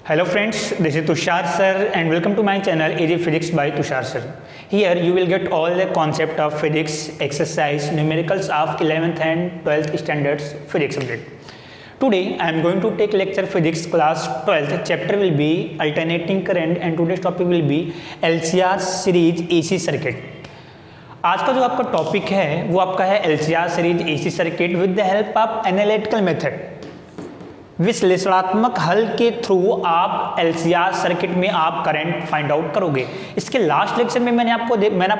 Hello friends, this is Tushar sir and welcome to my channel Easy Physics by Tushar sir. Here you will get all the concept of physics, exercise, numericals of 11th and 12th standards physics subject. Today I am going to take lecture physics class 12th. Chapter will be alternating current and today's topic will be LCR series AC circuit. आज का जो आपका topic है वो आपका है LCR series AC circuit with the help of analytical method. विश्लेषणात्मक हल के थ्रू आप LCR सर्किट में आप करंट फाइंड आउट करोगे. इसके लास्ट लेक्चर में मैंने आपको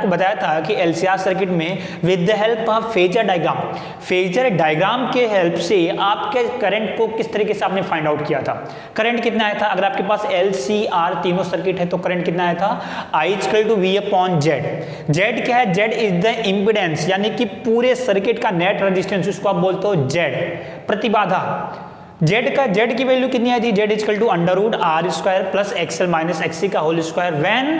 बताया था कि LCR सर्किट में with the help of phasor diagram के हेल्प से आपके करंट को किस तरीके से आपने फाइंड आउट किया था. करंट कितना आया था, अगर आपके पास LCR तीनों सर्किट है तो करंट कितना आया था, I=V/Z. Z क्या है, Z इज द इम्पीडेंस यानी कि पूरे सर्किट का नेट रेजिस्टेंस, उसको आप बोलते हो Z. प्रतिबाधा Z की वैल्यू कितनी आई थी, Z=√R² plus XL minus XC का whole square when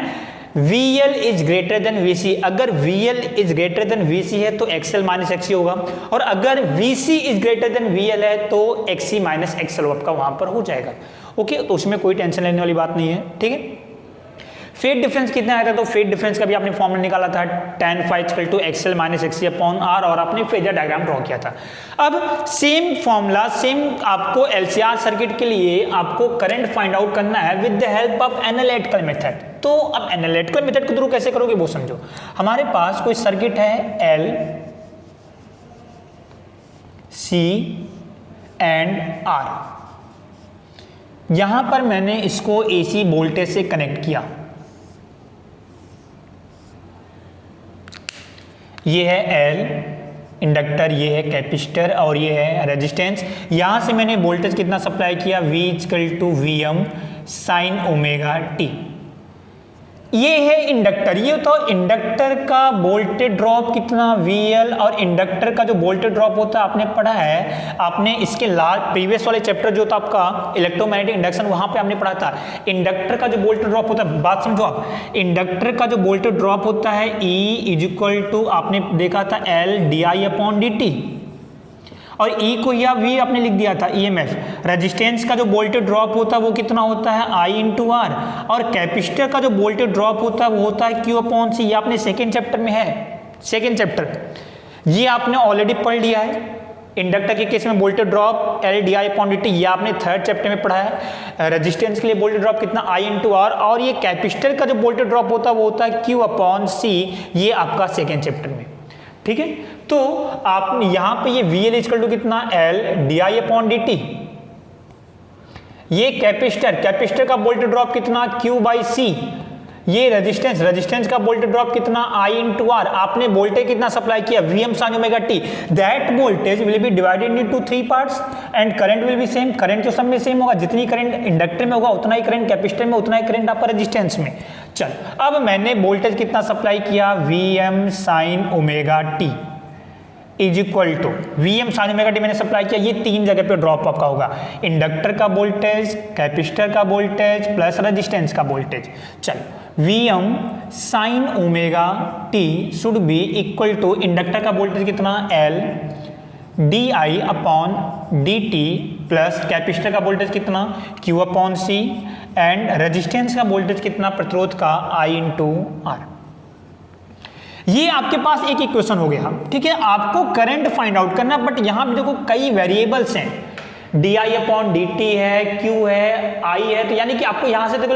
VL is greater than VC. अगर VL is greater than VC है तो XL माइनस XC होगा और अगर VC is greater then VL है तो XC माइनस XL आपका वहां पर हो जाएगा. ओके, तो उसमें कोई टेंशन लेने वाली बात नहीं है. ठीक है, फेज डिफरेंस कितना आया था, तो फेज डिफरेंस का भी आपने फॉर्मूला निकाला था tan phi XL minus XC upon R और आपने फेजर डायग्राम ड्रॉ किया था. अब सेम फॉर्मूला सेम आपको LCR सर्किट के लिए आपको करंट फाइंड आउट करना है with the help of analytical method. तो अब एनालिटिकल मेथड के थ्रू कैसे करोगे वो समझो. हमारे पास कोई सर्किट है L C एंड R. यहां पर मैंने इसको AC वोल्टेज से कनेक्ट किया. ये है L इंडक्टर, ये है कैपेसिटर और ये है रेजिस्टेंस. यहां से मैंने वोल्टेज कितना सप्लाई किया, V=Vm sin ओमेगा t. ये है इंडक्टर. ये तो इंडक्टर का वोल्टेज ड्रॉप कितना VL और इंडक्टर का जो वोल्टेज ड्रॉप होता है आपने पढ़ा है, आपने इसके प्रीवियस वाले चैप्टर जो था आपका इलेक्ट्रोमैग्नेटिक इंडक्शन, वहां पे आपने पढ़ा था इंडक्टर का जो वोल्टेज ड्रॉप होता है. बात समझो आप, इंडक्टर का जो वोल्टेज ड्रॉप होता है E आपने देखा था L/di/dt और E को या V आपने लिख दिया था EMF. रेजिस्टेंस का जो वोल्टेज ड्रॉप होता है वो कितना होता है I/R और कैपेसिटर का जो वोल्टेज ड्रॉप होता है वो होता है Q/C. ये आपने सेकेंड चैप्टर में है, सेकेंड चैप्टर ये आपने ऑलरेडी पढ़ लिया है. इंडक्टर के केस में वोल्टेज ड्रॉप L/di/dt ये आपने थर्ड चैप्टर में पढ़ा है. रेजिस्टेंस के लिए वोल्टेज ड्रॉप कितना I/R और ये कैपेसिटर का जो वोल्टेज ड्रॉप होता है वो होता है Q/C. ये आपका सेकेंड चैप्टर में. ठीक है, तो आप यहां पे ये VL कितना L/di/dt. ये कैपेसिटर का वोल्टेज ड्रॉप कितना Q/C. ये रेजिस्टेंस का वोल्टेज ड्रॉप कितना I/R. आपने वोल्टेज कितना सप्लाई किया Vm sin omega t. That voltage will be divided into 3 parts and current will be same. Current तो सब में सेम होगा, जितनी करंट इंडक्टर में होगा उतना ही करंट कैपेसिटर में, उतना ही करंट आपका रेजिस्टेंस में. चल, अब मैंने वोल्टेज कितना सप्लाई किया Vm sin omega t Vm sin omega t मैंने सप्लाई किया. ये तीन जगह पे ड्रॉप आपका होगा, इंडक्टर का वोल्टेज, कैपेसिटर का वोल्टेज प्लस रेजिस्टेंस का वोल्टेज. चल, Vm sin omega t should be equal to inductor का वोल्टेज कितना L/di/dt प्लस कैपेसिटर का वोल्टेज कितना Q/C एंड रेजिस्टेंस का वोल्टेज कितना, प्रतिरोध का I/R. ये आपके पास एक इक्वेशन हो गया. ठीक है, आपको करंट फाइंड आउट करना, बट यहां पे देखो कई वेरिएबल्स हैं, di/dt है, Q है, I है, तो यानी कि आपको यहां से देखो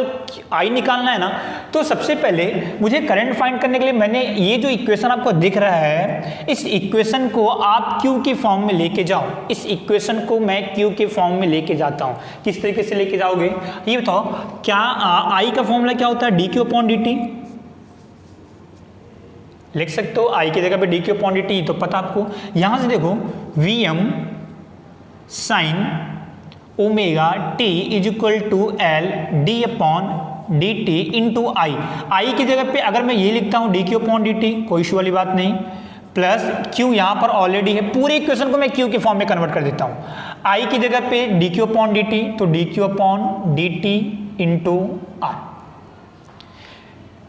I निकालना है ना. तो सबसे पहले मुझे करंट फाइंड करने के लिए मैंने ये जो इक्वेशन आपको दिख रहा है, इस इक्वेशन को आप Q के फॉर्म में लेके जाओ. इस इक्वेशन को मैं Q के फॉर्म में लेके जाता हूं. किस तरीके से लेके जाओगे ये बताओ. क्या I का फॉर्मूला क्या होता है, dQ/dt. लिख सकते हो I की जगह पे dQ/dt, तो पता आपको. यहां से देखो Vm sin omega t L/d/dt into I की जगह पे अगर मैं ये लिखता हूं dQ/dt, कोई इशू वाली बात नहीं, प्लस Q यहां पर ऑलरेडी है. पूरे इक्वेशन को मैं Q के फॉर्म में कन्वर्ट कर देता हूं. I की जगह पे dQ/dt, तो dQ/dt into R.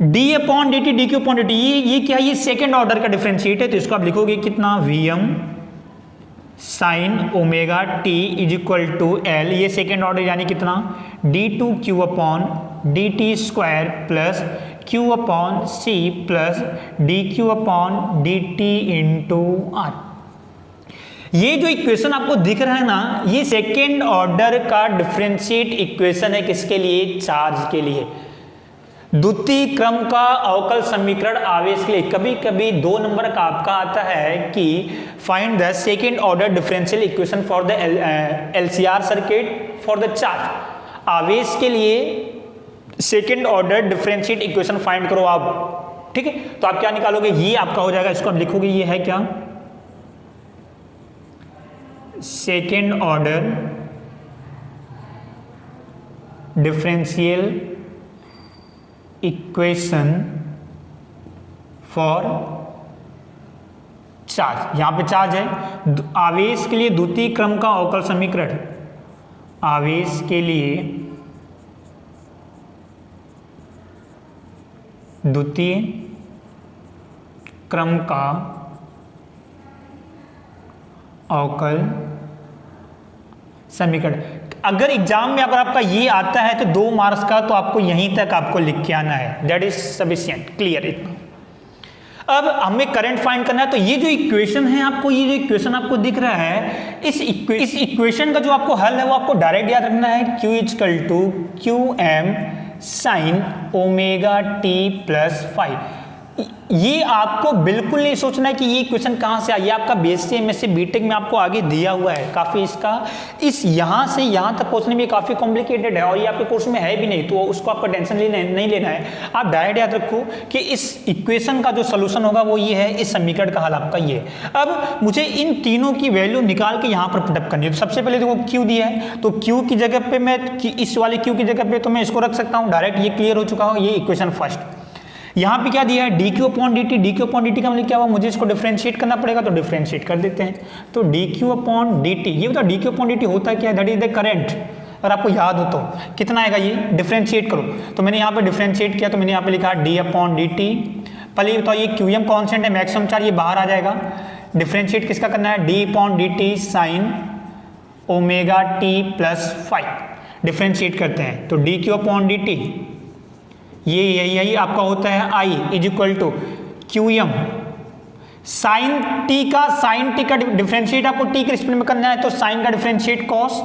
d/dt dQ/dt ये क्या है, ये सेकेंड ऑर्डर का डिफरेंशिएट है, तो इसको आप लिखोगे कितना Vm sine omega T is equal to L, ये सेकेंड ऑर्डर यानी कितना, D two Q upon D T square plus Q upon C plus D Q upon D T into R. ये जो इक्वेशन आपको दिख रहा है ना, ये सेकेंड ऑर्डर का डिफरेंशिएट इक्वेशन है, किसके लिए, चार्ज के लिए। द्वितीय क्रम का अवकल समीकरण आवेश के लिए कभी कभी 2 नंबर का आपका आता है कि find the second order differential equation for the LCR circuit for the charge. आवेश के लिए second order differentiate equation find करो आप, ठीक है। तो आप क्या निकालोगे, ये आपका हो जाएगा, इसको आप लिखोगे, ये है क्या, second order differential equation for charge. यहां पे चार्ज है, आवेश के लिए द्वितीय क्रम का अवकल समीकरण, आवेश के लिए द्वितीय क्रम का अवकल समीकरण। अगर एग्जाम में अगर आपका ये आता है तो 2 मार्क्स का, तो आपको यहीं तक आपको लिख के आना है, दैट इज सफिशिएंट, क्लियर इतना। अब हमें करंट फाइंड करना है, तो ये जो इक्वेशन है आपको, ये जो इक्वेशन आपको दिख रहा है, इस इक्वेशन का जो आपको हल है वो आपको डायरेक्ट याद रखना है, Q equal to Q M sine omega T plus five. ये आपको बिल्कुल नहीं सोचना है कि ये इक्वेशन कहाँ से आई, ये आपका बीएससी एमएससी बीटेक में आपको आगे दिया हुआ है। काफ़ी इसका इस यहाँ से यहाँ तक पहुँचने में काफ़ी कॉम्प्लिकेटेड है, और ये आपके कोर्स में है भी नहीं, तो उसको आपका टेंशन नहीं लेना है। आप डायरेक्ट याद रखो कि इस इक्वेशन का जो सोल्यूशन होगा वो ये है, इस समीकरण का हल आपका ये। अब मुझे इन तीनों की वैल्यू निकाल के यहाँ पर पुटअप करनी है। तो सबसे पहले देखो क्यू दिया है, तो क्यू की जगह पे मैं इस वाले क्यू की जगह पे तो मैं इसको रख सकता हूँ डायरेक्ट, ये क्लियर हो चुका हो, ये इक्वेशन फर्स्ट। यहाँ पे क्या दिया है, D Q upon D T, D Q upon D T का मतलब क्या हुआ, मुझे इसको डिफरेंशिएट करना पड़ेगा, तो डिफरेंशिएट कर देते हैं। तो D Q upon D T, ये बताओ D Q upon D T होता है क्या, दैट इज द करंट। अगर आपको याद हो तो कितना आएगा, ये डिफरेंशिएट करो, तो मैंने यहाँ पे डिफरेंशिएट किया, तो मैंने यहाँ पे लिखा डी अपॉन डी टी। पहले ये बताओ, ये क्यू एम कॉन्स्टेंट है, मैक्सिमम चार्ज, ये बाहर आ जाएगा। डिफरेंशिएट किसका करना है, D upon D T sine omega T plus five. Differentiate करते हैं, तो D Q upon D T, ये यही आपका होता है I is equal to Q M sine T का डिफरेंशिएट आपको टी के रिस्पेक्ट में करना है, तो साइन का डिफरेंशिएट कॉस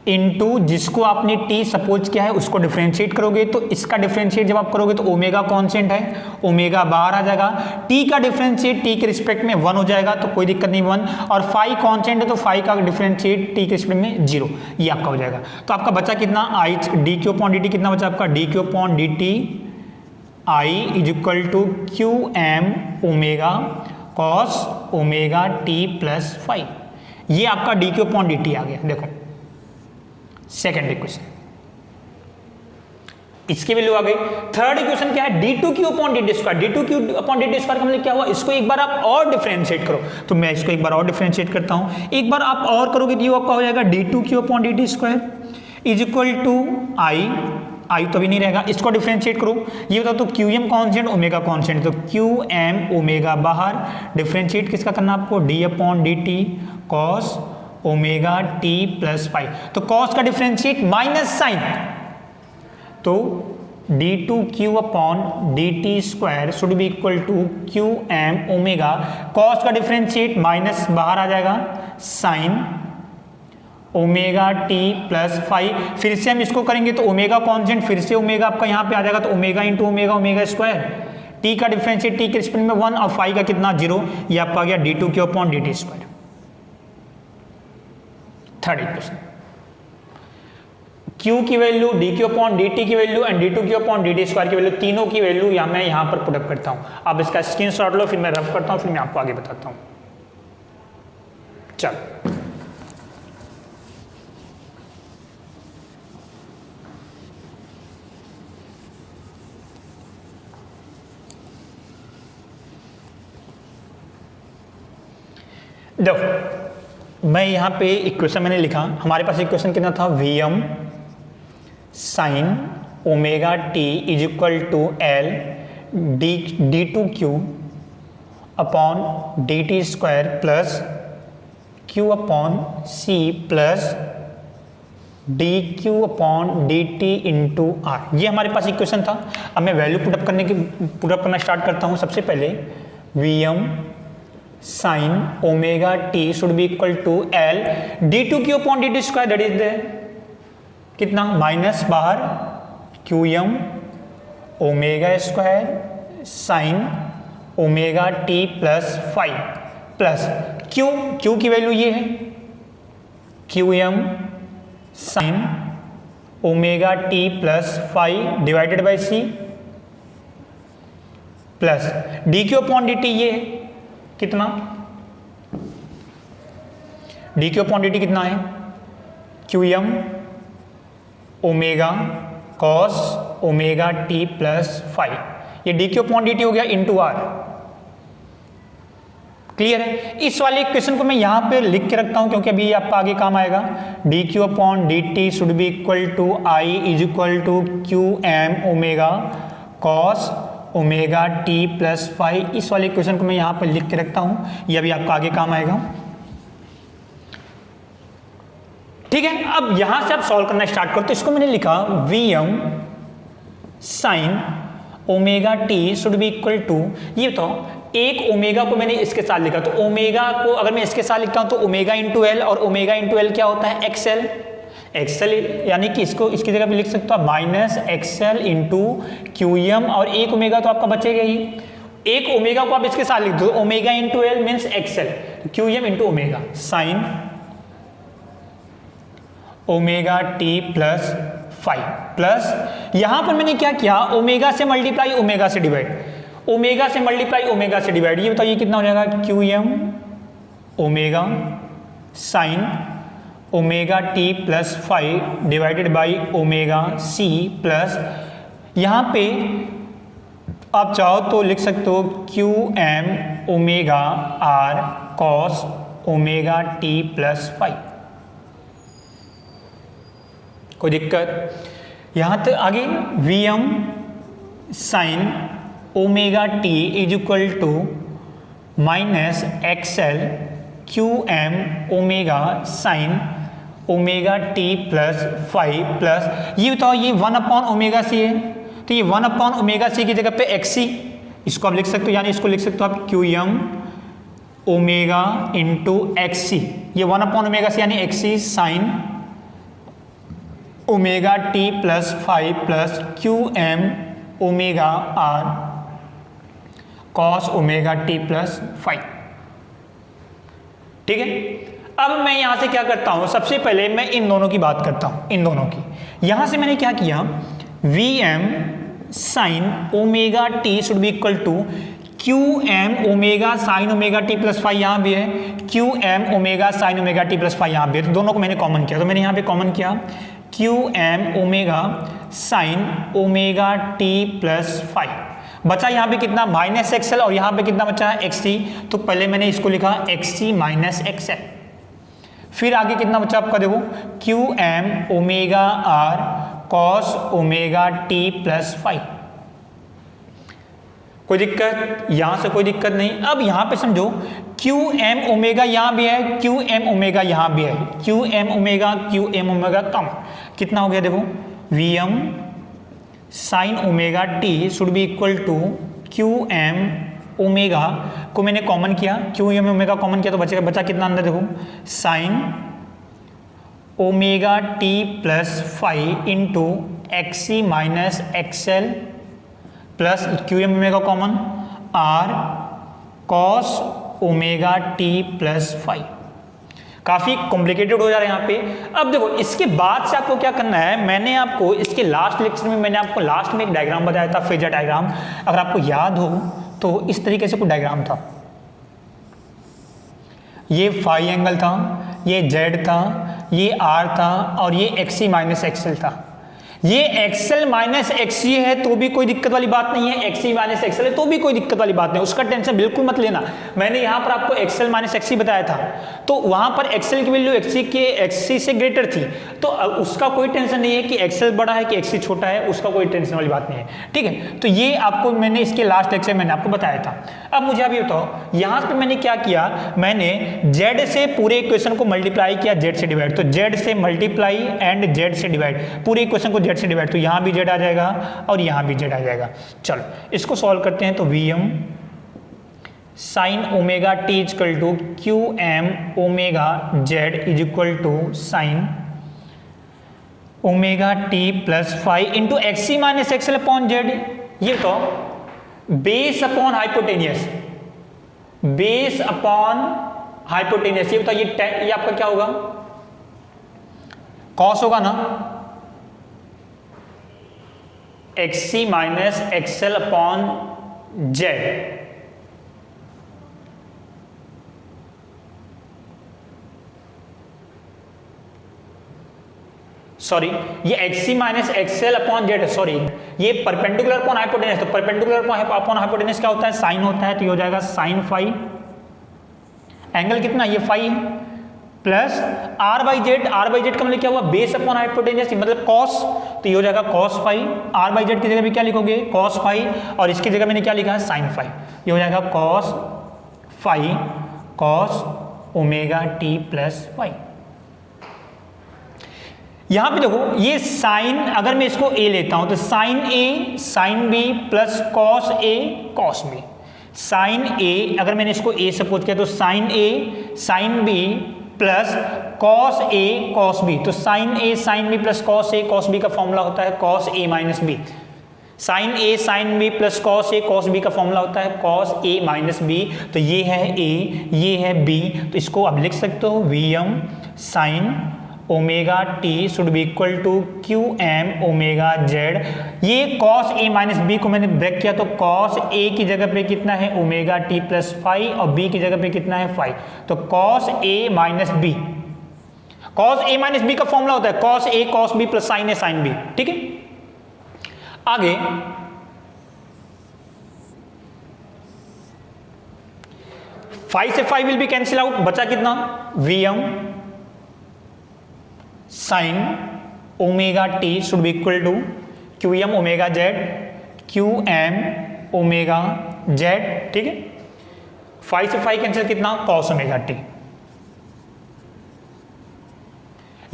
इनटू जिसको आपने टी सपोज किया है उसको डिफरेंशिएट करोगे, तो इसका डिफरेंशिएट जब आप करोगे तो ओमेगा कांस्टेंट है, ओमेगा बाहर आ जाएगा, टी का डिफरेंशिएट टी के रिस्पेक्ट में 1 हो जाएगा, तो कोई दिक्कत नहीं 1, और फाई कांस्टेंट है तो फाई का डिफरेंशिएट टी के रिस्पेक्ट में 0, ये आपका हो जाएगा। तो आपका बचा कितना, I D Q upon D T कितना बचा आपका, D Q upon D T I is equal to Q M omega cos omega T plus five. ये आपका D Q upon D T आ गया। देखो सेकेंड इक्वेशन, इसकी वैल्यू आ गई। थर्ड इक्वेशन क्या है, D two Q upon D T square, D two Q upon D T square का मतलब क्या हुआ, इसको एक बार आप और डिफरेंशिएट करो, तो मैं इसको एक बार और डिफरेंशिएट करता हूं, एक बार आप और करोगे तो ये आपका हो जाएगा D two Q upon D T square is equal to I तो अभी नहीं रहेगा, इसको डिफरेंशिएट करो, ये बताओ तो Q M constant omega constant, तो क्यू एम ओमेगा बाहर, डिफरेंशिएट किसका करना आपको, D upon D T cos omega T plus five. तो कॉस का डिफरेंशिएट माइनस साइन, तो D two Q upon D T square should be equal to Q M omega, cos का differentiate minus बाहर आ जाएगा sine omega T plus five. फिर से हम इसको करेंगे तो ओमेगा कॉन्स्टेंट, फिर से ओमेगा आपका यहाँ पे आ जाएगा, तो omega into omega, omega square, T का डिफरेंशिएट टी के रिस्पेक्ट में 1 और फाइव का कितना 0, ये आपका आ गया D two Q upon D T square. Third equation, Q की value, D Q upon D T की value and D two Q upon D T square की वैल्यू, तीनों की वैल्यू मैं यहाँ पर पुटअप करता हूँ। अब इसका स्क्रीनशॉट लो, फिर मैं रफ करता हूँ, फिर मैं आपको आगे बताता हूँ। चलो देखो, मैं यहाँ पे इक्वेशन मैंने लिखा, हमारे पास इक्वेशन कितना था, V M sine omega T is equal to L D two Q upon D T square plus Q upon C plus D Q upon D T into R. ये हमारे पास इक्वेशन था। अब मैं वैल्यू पुटअप करना start करता हूँ। सबसे पहले V M sine omega T should be equal to L D two Q upon D T square, that is the कितना माइनस बाहर Q M omega square sine omega T plus five plus Q की value ये है Q M sine omega T plus five divided by C plus D Q upon D T ये है कितना, D Q upon D T कितना है Q M omega cos omega T plus five, ये D Q upon D T हो गया into are. Clear है। इस वाले इक्वेशन को मैं यहां पे लिख के रखता हूं क्योंकि अभी आपका आगे काम आएगा। D Q upon D T should be equal to I is equal to Q M omega cos omega T plus five. इस वाले इक्वेशन को मैं यहां पर लिख के रखता हूं, ये अभी आपका आगे काम आएगा। ठीक है। अब यहां से आप सॉल्व करना स्टार्ट करो। तो इसको मैंने लिखा V M sine omega T should be equal to, ये तो एक ओमेगा को मैंने इसके साथ लिखा, तो ओमेगा को अगर मैं इसके साथ लिखता हूं तो ओमेगा इंटू एल, और ओमेगा इंटू एल क्या होता है एक्सएल। एक्सएल यानी कि इसको इसकी जगह पे लिख सकते हो minus X L into Q M, और एक ओमेगा तो आपका बचेगा ही। एक ओमेगा को आप इसके साथ लिख दो, omega into L means X L, Q M into omega sine omega T plus five plus यहां पर मैंने क्या किया ओमेगा से मल्टीप्लाई ओमेगा से डिवाइड, ओमेगा से मल्टीप्लाई ओमेगा से डिवाइड। ये बताइए कितना हो जाएगा Q M omega sine omega T plus five divided by omega C plus यहां पे आप चाहो तो लिख सकते हो Q M omega R cos omega T plus five. कोई दिक्कत? यहां तक आगे V M sine omega T is equal to minus X L Q M omega sine omega T plus five plus ये बताओ ये वन अपॉन ओमेगा सी है, तो ये वन अपॉन ओमेगा सी की जगह पे एक्स सी, इसको आप लिख सकते हो, यानी इसको लिख सकते हो आप Q M omega into X C, ये वन अपॉन ओमेगा सी यानी X C sine omega T plus five plus Q M omega R cos omega T plus five. ठीक है। अब मैं यहां से क्या करता हूं, सबसे पहले मैं इन दोनों की बात करता हूं, इन दोनों की। यहां से मैंने क्या किया V M sine omega T should be equal to Q M omega sine omega T plus five, यहां भी है Q M omega sine omega T plus five, यहां भी है, तो दोनों को मैंने कॉमन किया, तो मैंने यहां पे कॉमन किया Q M omega sine omega T plus five. बचा यहाँ पे कितना माइनस एक्सएल, और यहाँ पे कितना बचा है एक्स सी, तो पहले मैंने इसको लिखा एक्स सी माइनस एक्सएल। फिर आगे कितना बचा आपका देखो Q M omega R cos omega T plus five. कोई दिक्कत? यहां से कोई दिक्कत नहीं। अब यहां पे समझो क्यू एम ओमेगा यहां भी है, क्यू एम ओमेगा यहां भी है, क्यू एम ओमेगा कम, कितना हो गया देखो V M sine omega T should be equal to Q M omega को मैंने कॉमन किया, क्यू एम ओमेगा कॉमन किया तो बचा कितना अंदर देखो sine omega T plus five into X C minus X L plus Q M omega common R cos omega T plus five. काफी कॉम्प्लिकेटेड हो जा रहा है यहाँ पे। अब देखो इसके बाद से आपको क्या करना है, मैंने आपको इसके लास्ट लेक्चर में मैंने आपको लास्ट में एक डायग्राम बताया था, फेजर डायग्राम, अगर आपको याद हो तो इस तरीके से कोई डायग्राम था, ये फाई एंगल था, ये जेड था, ये आर था और ये एक्सी माइनस एक्सएल था। ये एक्सएल माइनस एक्सी है तो भी कोई दिक्कत वाली बात नहीं है, एक्सी माइनस एक्सएल है तो भी कोई दिक्कत वाली बात नहीं, उसका टेंशन बिल्कुल मत लेना। मैंने यहां पर आपको एक्सएल माइनस एक्सी बताया था, तो वहां पर एक्सएल की वैल्यू एक्सी से ग्रेटर थी, तो उसका कोई टेंशन नहीं है कि एक्सएल बड़ा है कि एक्सी छोटा है, उसका कोई टेंशन वाली बात नहीं है, ठीक है। तो ये आपको मैंने इसके लास्ट लेक्चर मैंने आपको बताया था। अब मुझे अभी बताओ यहां पर मैंने क्या किया, मैंने जेड से पूरे इक्वेशन को मल्टीप्लाई किया जेड से डिवाइड, तो जेड से मल्टीप्लाई एंड जेड से डिवाइड, पूरे इक्वेशन को जेड से डिवाइड, तो यहां भी जेड आ जाएगा और यहां भी जेड आ जाएगा। चलो इसको सॉल्व करते हैं, तो Vm sine omega T equal to Q M omega Z is equal to sine omega T plus five into X C minus X L upon Z. ये तो base upon hypotenuse, base upon hypotenuse, ये बताओ ये आपका क्या होगा, कॉस होगा ना, X C minus X L upon Z. Sorry ये X C minus X L upon Z है, सॉरी ये परपेंडिकुलर अपॉन हाइपोटेनस, तो परपेंडिकुलर अपॉन हाइपोटेनस क्या होता है, साइन होता है, तो ये हो जाएगा साइन फाइव, एंगल कितना ये five plus R by Z, R by Z का मतलब क्या हुआ, बेस अपॉन हाइपोटेनस मतलब कॉस, तो ये हो जाएगा cos five, R by Z की जगह भी क्या लिखोगे कॉस फाइव, और इसकी जगह मैंने क्या लिखा है साइन फाइव, ये हो जाएगा cos five cos omega T plus five. यहां पे देखो ये साइन, अगर मैं इसको ए लेता हूं तो sign A sine B plus cos A cos B, sign ए अगर मैंने इसको ए सपोज किया तो sign A sine B plus cos A cos B, तो sign A sine B plus cos A cos B का फॉर्मूला होता है cos A minus B, sign A sine B plus cos A cos B का formula होता है cos A minus B, तो ये है ए ये है बी, तो इसको आप लिख सकते हो Vm sine omega T should be equal to Q M omega Z. ये कॉस ए माइनस बी को मैंने ब्रेक किया तो कॉस ए की जगह पे कितना है ओमेगा टी प्लस फाइव और बी की जगह पे कितना है फाइव, तो cos A minus B, cos A minus B का फॉर्मूला होता है cos A cos B plus sine A sine B, ठीक है। आगे फाइव से five will be cancel out, बचा कितना Vm sine omega T should be equal to Q M omega Z Q M omega Z, ठीक है। 5 से 5 cancel कितना कॉस ओमेगा टी,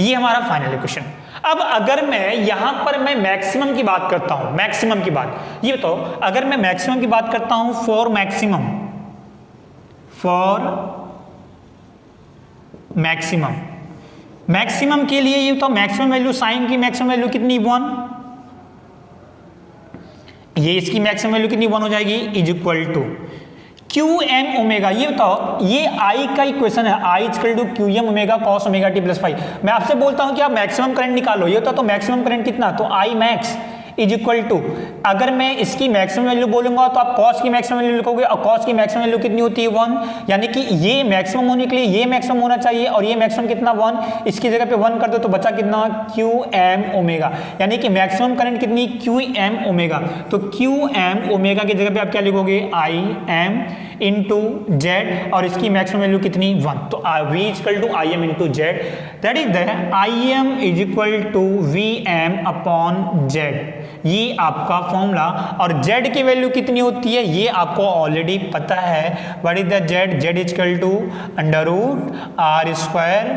ये हमारा फाइनल इक्वेशन। अब अगर मैं यहां पर मैं मैक्सिमम की बात करता हूं, मैक्सिमम की बात, ये बताओ अगर मैं मैक्सिमम की बात करता हूं फॉर मैक्सिमम मैक्सिमम के लिए ये तो मैक्सिमम वैल्यू साइन की मैक्सिमम वैल्यू कितनी 1, ये इसकी मैक्सिमम वैल्यू कितनी 1 हो जाएगी is equal to Q M omega. ये बताओ ये आई का इक्वेशन है, I equal to Q M omega cos omega T plus five. मैं आपसे बोलता हूं कि आप मैक्सिमम करंट निकालो, ये तो मैक्सिमम करंट कितना, तो I max is equal to, अगर मैं इसकी मैक्सिमम वैल्यू बोलूंगा तो आप कॉस की मैक्सिमम वैल्यू लिखोगे, और कॉस की मैक्सिमम वैल्यू कितनी होती है 1, यानी कि ये मैक्सिमम होने के लिए ये मैक्सिमम होना चाहिए और ये मैक्सिमम कितना 1, इसकी जगह पे 1 कर दो तो बचा कितना क्यू एम ओमेगा, यानी कि मैक्सिमम करंट कितनी क्यू एम ओमेगा, तो क्यू एम ओमेगा की जगह पे आप क्या लिखोगे आई एम इंटू जेड, और इसकी मैक्सिमम वैल्यू कितनी 1, तो v equal to I M into Z, that is the I M is equal to V M upon Z, ये आपका फॉर्मूला। और z की वैल्यू कितनी होती है ये आपको ऑलरेडी पता है, what is the z, z equal to under root R square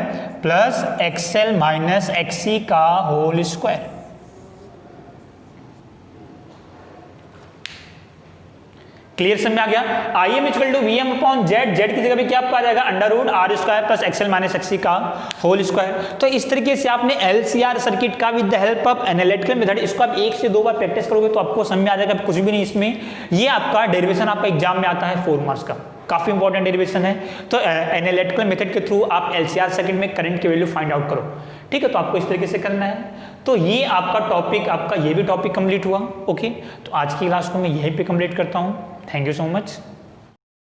plus X L minus X C का होल स्क्वायर। क्लियर समझ में आ गया। I M equal to V M upon Z, Z की जगह पे क्या आपका आ जाएगा under root R square plus X L minus X C का होल स्क्वायर। तो इस तरीके से आपने एलसीआर सर्किट का with the help of analytical method, इसको आप 1 से 2 बार प्रैक्टिस करोगे तो आपको समझ में आ जाएगा, कुछ भी नहीं इसमें। ये आपका डेरिवेशन आपका एग्जाम में आता है 4 मार्क्स का, काफी इंपॉर्टेंट डेरिवेशन है। तो एनालिटिकल मेथड के थ्रू आप एलसीआर सर्किट में करंट की वैल्यू फाइंड आउट करो, ठीक है। तो आपको इस तरीके से करना है। तो ये आपका टॉपिक, आपका ये भी टॉपिक कंप्लीट हुआ। ओके, तो आज की क्लास को मैं यहीं पे कंप्लीट करता हूँ। Thank you so much.